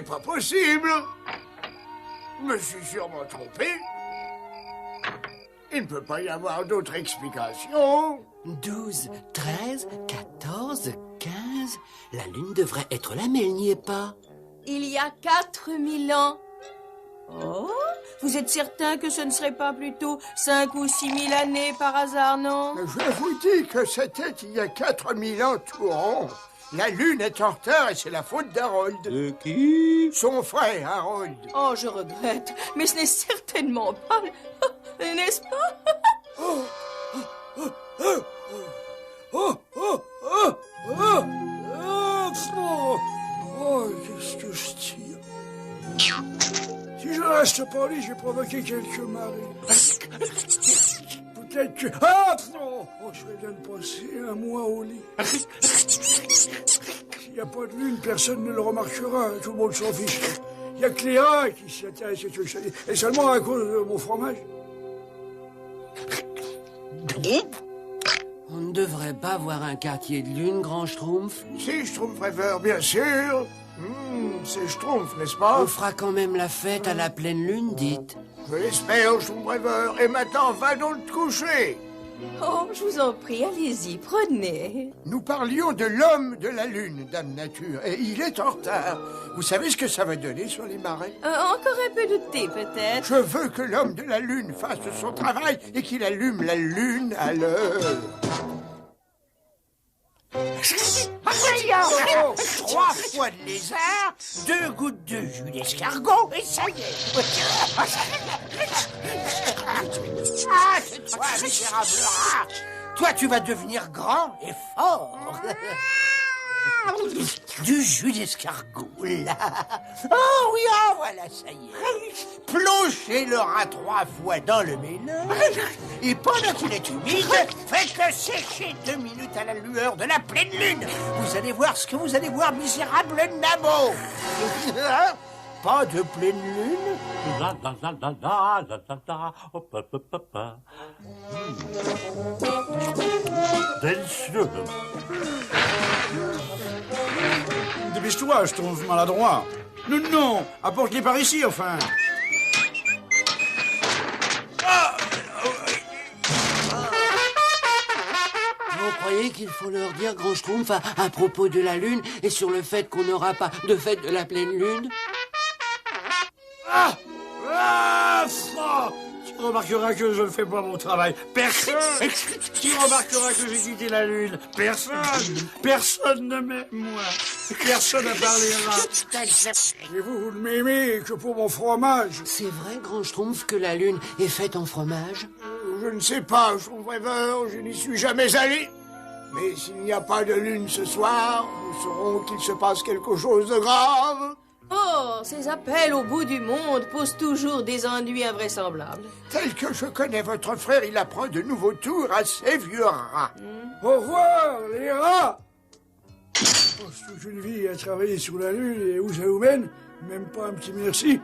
pas possible. Je me suis sûrement trompé. Il ne peut pas y avoir d'autre explication. 12, 13, 14, 15... La lune devrait être là, mais elle n'y est pas. Il y a 4000 ans. Oh, vous êtes certain que ce ne serait pas plutôt 5 ou 6 000 années par hasard, non? Je vous dis que c'était il y a 4000 ans tout rond. La lune est en retard et c'est la faute d'Harold. De qui? Son frère, Harold. Oh, je regrette, mais ce n'est certainement pas... N'est-ce pas? Qu'est-ce que je tire? Si je reste pas là, j'ai provoqué quelques marées. Peut-être que... Ah non! Oh, je viens de passer un mois au lit. S'il n'y a pas de lune, personne ne le remarquera. Tout le monde s'en fiche. Il n'y a que Léa qui s'intéresse à tout ça. Et seulement à cause de mon fromage. On ne devrait pas voir un quartier de lune, grand Schtroumpf. Si, Schtroumpf rêveur, bien sûr. C'est Schtroumpf, n'est-ce pas? On fera quand même la fête à la pleine lune, dites. Je l'espère, Schtroumpf rêveur. Et maintenant, va donc te coucher. Oh, je vous en prie, allez-y, prenez. Nous parlions de l'homme de la lune, Dame Nature, et il est en retard. Vous savez ce que ça va donner sur les marais? Encore un peu de thé, peut-être? Je veux que l'homme de la lune fasse son travail et qu'il allume la lune à l'heure. Voyons, 3 fois de lézard, 2 gouttes de jus d'escargot, et ça y est. Ah, c'est toi, misérable rat. Toi, tu vas devenir grand et fort. Du jus d'escargot, là. Oh oui, ah, voilà, ça y est. Plongez le rat 3 fois dans le mélange, et pendant qu'il est humide, faites-le sécher 2 minutes à la lueur de la pleine lune. Vous allez voir ce que vous allez voir, misérable nabo. Pas de pleine lune? La la la la la la la la. Hop, hop, hop, hop, hop. Délicieux. Dépêche-toi, je trouve maladroit. Non, non, apporte-les par ici, enfin. Vous croyez qu'il faut leur dire, grand Schtroumpf, à propos de la lune et sur le fait qu'on n'aura pas de fête de la pleine lune? Tu remarqueras que je ne fais pas mon travail. Personne. Tu remarqueras que j'ai quitté la lune. Personne. Personne ne m'aime, moi. Personne ne parlera. Et vous ne m'aimez que pour mon fromage. C'est vrai, grand Schtroumpf, que la lune est faite en fromage? Je ne sais pas, Schtroumpf rêveur, je n'y suis jamais allé. Mais s'il n'y a pas de lune ce soir, nous saurons qu'il se passe quelque chose de grave. Oh, ces appels au bout du monde posent toujours des ennuis invraisemblables. Tel que je connais votre frère, il apprend de nouveaux tours à ces vieux rats. Au revoir, les rats. Je passe toute une vie à travailler sur la lune et où ça vous mène? Même pas un petit merci.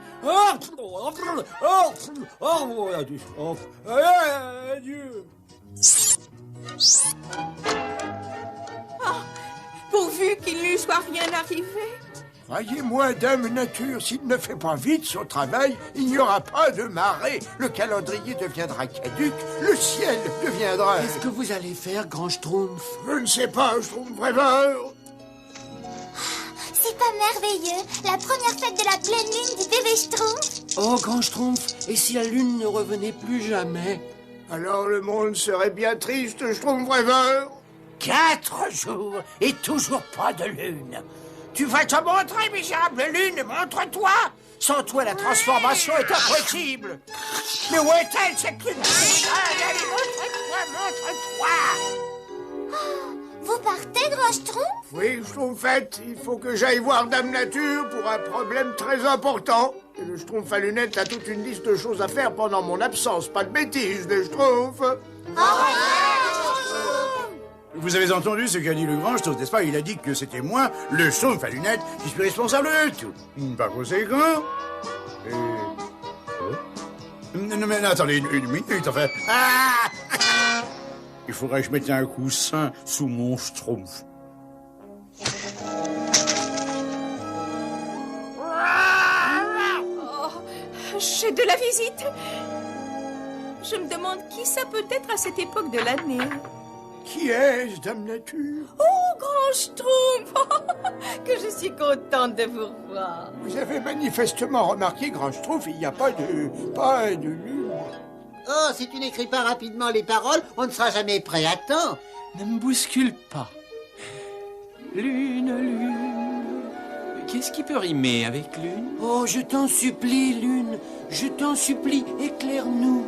Adieu. Pourvu qu'il ne lui soit rien arrivé. Croyez-moi, Dame Nature, s'il ne fait pas vite son travail, il n'y aura pas de marée. Le calendrier deviendra caduc, le ciel deviendra... Qu'est-ce que vous allez faire, grand Schtroumpf? Je ne sais pas, Schtroumpf rêveur. C'est pas merveilleux? La première fête de la pleine lune du bébé Schtroumpf? Oh, grand Schtroumpf, et si la lune ne revenait plus jamais? Alors le monde serait bien triste, Schtroumpf rêveur. 4 jours et toujours pas de lune. Tu vas te montrer, misérable lune, montre-toi. Sans toi, la transformation est impossible. Mais où est-elle, cette lune? Allez, montre-toi. Vous partez, grand Schtroumpf? Oui, Schtroumpfette, il faut que j'aille voir Dame Nature pour un problème très important. Et le Schtroumpf à lunettes a toute une liste de choses à faire pendant mon absence. Pas de bêtises, le Schtroumpf. Vous avez entendu ce qu'a dit le grand Schtroumpf, n'est-ce pas? Il a dit que c'était moi, le Schtroumpf à lunettes, qui suis responsable de tout. Par conséquent... Non, mais attendez, une minute, enfin... Ah il faudrait que je mette un coussin sous mon Schtroumpf. dépêche de la visite. Je me demande qui ça peut être à cette époque de l'année. Qui est-ce, Dame Nature? Oh, Grand Schtroumpf, que je suis contente de vous revoir. Vous avez manifestement remarqué, Grand Schtroumpf, il n'y a pas de lune. Oh, si tu n'écris pas rapidement les paroles, on ne sera jamais prêt à temps. Ne me bouscule pas. Lune, lune. Qu'est-ce qui peut rimer avec lune? Oh, je t'en supplie, Lune. Je t'en supplie, éclaire-nous.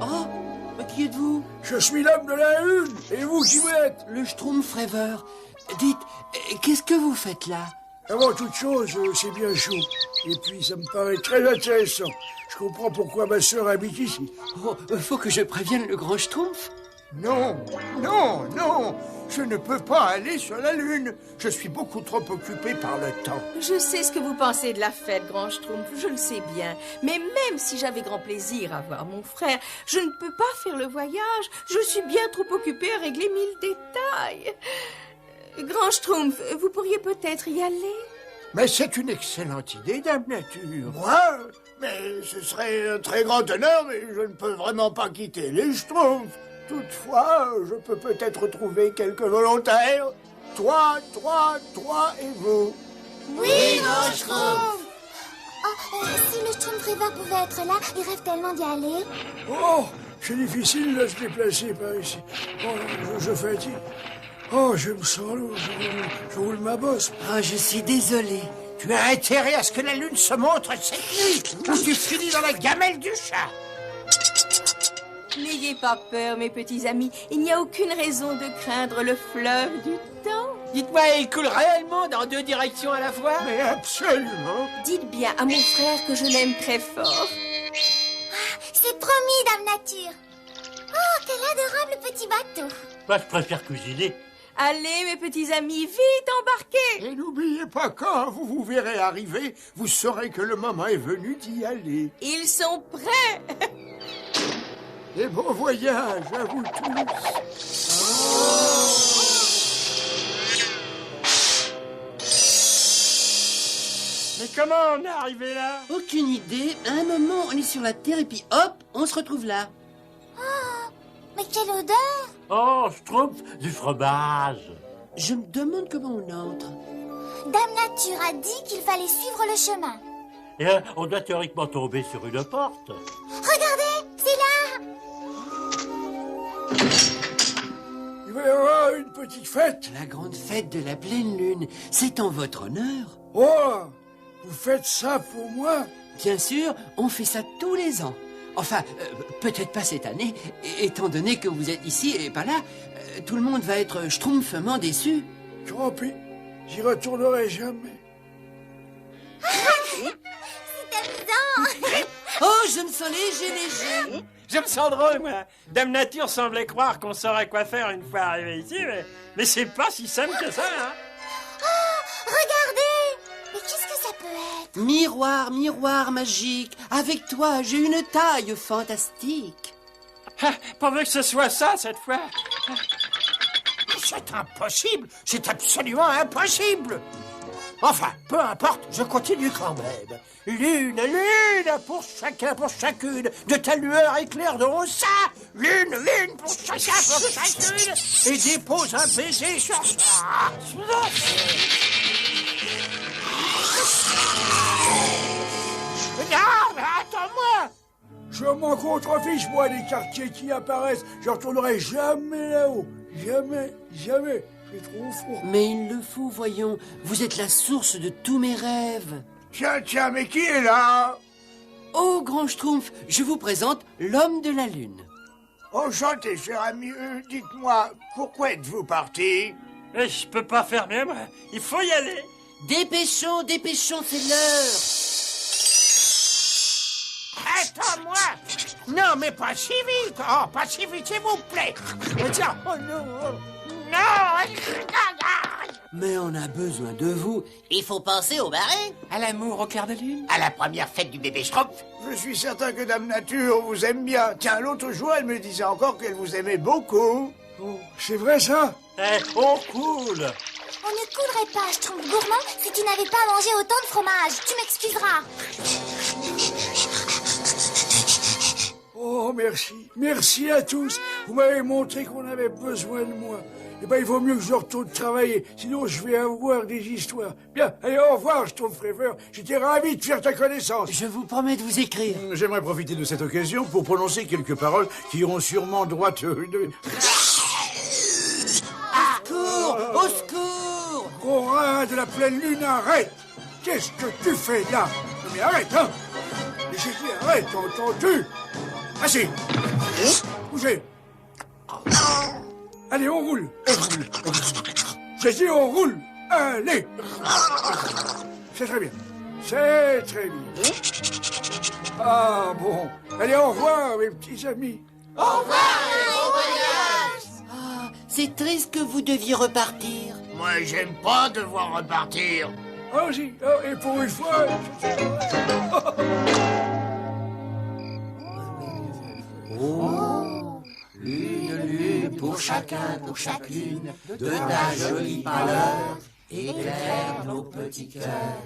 Oh, qui êtes-vous? Je suis l'homme de la lune. Et vous, qui vous êtes? Le Schtroumpf rêveur. Dites, qu'est-ce que vous faites là? Avant toute chose, c'est bien chaud. Et puis, ça me paraît très intéressant. Je comprends pourquoi ma sœur habite ici. Oh, faut que je prévienne le Grand Schtroumpf. Non, non, non, je ne peux pas aller sur la Lune. Je suis beaucoup trop occupé par le temps. Je sais ce que vous pensez de la fête, Grand Schtroumpf, je le sais bien. Mais même si j'avais grand plaisir à voir mon frère, je ne peux pas faire le voyage. Je suis bien trop occupé à régler 1000 détails. Grand Schtroumpf, vous pourriez peut-être y aller? Mais c'est une excellente idée, Dame Nature. Moi? Mais ce serait un très grand honneur, mais je ne peux vraiment pas quitter les Schtroumpfs. Toutefois, je peux peut-être trouver quelques volontaires. Toi et vous. Oui, Grand Schtroumpf. Oh, si le Schtroumpf rêveur pouvait être là, il rêve tellement d'y aller. Oh, c'est difficile de se déplacer par ici. Oh, je fatigue. Oh, je me sens lourd, je roule ma bosse. Ah, je suis désolé. Tu as intérêt à ce que la lune se montre cette nuit, ou tu finis dans la gamelle du chat. N'ayez pas peur, mes petits amis. Il n'y a aucune raison de craindre le fleuve du temps. Dites-moi, il coule réellement dans 2 directions à la fois? Mais absolument. Dites bien à mon frère que je l'aime très fort. C'est promis, Dame Nature. Oh, quel adorable petit bateau. Moi, je préfère cuisiner. Allez, mes petits amis, vite, embarquez! Et n'oubliez pas, quand vous vous verrez arriver, vous saurez que le moment est venu d'y aller. Ils sont prêts! Et bon voyage à vous tous. Mais comment on est arrivé là? Aucune idée. À un moment, on est sur la Terre et puis hop, on se retrouve là. Mais quelle odeur! Oh, Schtroumpf, du fromage. Je me demande comment on entre. Dame Nature a dit qu'il fallait suivre le chemin. Et on doit théoriquement tomber sur une porte. Regardez, c'est là! Il va y avoir une petite fête. La grande fête de la pleine lune, c'est en votre honneur. Oh, vous faites ça pour moi? Bien sûr, on fait ça tous les ans. Enfin, peut-être pas cette année, étant donné que vous êtes ici et pas là. Tout le monde va être schtroumpfement déçu. Tant pis, j'y retournerai jamais. C'est amusant! Oh, je me sens léger. Je me sens drôle, moi. Dame Nature semblait croire qu'on saurait quoi faire une fois arrivé ici, mais c'est pas si simple que ça, hein. Oh, regardez! Mais qu'est-ce que ça peut être? Miroir, miroir magique, avec toi, j'ai une taille fantastique. Ah, pourvu que ce soit ça, cette fois. C'est impossible, c'est absolument impossible. Enfin, peu importe, je continue quand même. Lune, lune, pour chacun, pour chacune, de ta lueur éclaire ça. Lune, lune, pour chacun, pour chacune, et dépose un baiser sur ça. Non, mais attends-moi. Je m'en contrefiche, moi, des quartiers qui apparaissent. Je retournerai jamais là-haut. Jamais, jamais. C'est trop froid. Mais il le faut, voyons. Vous êtes la source de tous mes rêves. Tiens, mais qui est là? Oh, Grand Schtroumpf, je vous présente l'homme de la lune. Enchanté, cher ami. Dites-moi, pourquoi êtes-vous parti? Mais je peux pas faire mieux, moi. Il faut y aller. Dépêchons, c'est l'heure. Attends-moi. Non, mais pas si vite. Oh, pas si vite, s'il vous plaît. Tiens, oh non. Non. Mais on a besoin de vous. Il faut penser au marais. À l'amour au clair de lune. À la première fête du bébé Schtroumpf. Je suis certain que Dame Nature vous aime bien. Tiens, l'autre jour, elle me disait encore qu'elle vous aimait beaucoup. Oh, c'est vrai, ça? Eh, on coule. On ne coulerait pas, Schtroumpf gourmand, si tu n'avais pas mangé autant de fromage. Tu m'excuseras. merci. Merci à tous. Vous m'avez montré qu'on avait besoin de moi. Eh ben, il vaut mieux que je retourne travailler, sinon je vais avoir des histoires. Bien, allez, au revoir, Schtroumpfrever. J'étais ravi de faire ta connaissance. Je vous promets de vous écrire. J'aimerais profiter de cette occasion pour prononcer quelques paroles qui iront sûrement droit de... Au secours! Gros rat de la pleine lune, arrête! Qu'est-ce que tu fais là? Non mais arrête, hein! J'ai dit arrête, entends-tu? Assez! Bougez! Allez, on roule! J'ai dit on roule! Allez! C'est très bien. C'est très bien. Ah bon. Allez, au revoir, mes petits amis. C'est triste que vous deviez repartir. Moi, j'aime pas devoir repartir. Allons-y. Oh, et pour une fois... Une lune pour chacun, pour chacune, de ta jolie pâleur, éclaire nos petits cœurs.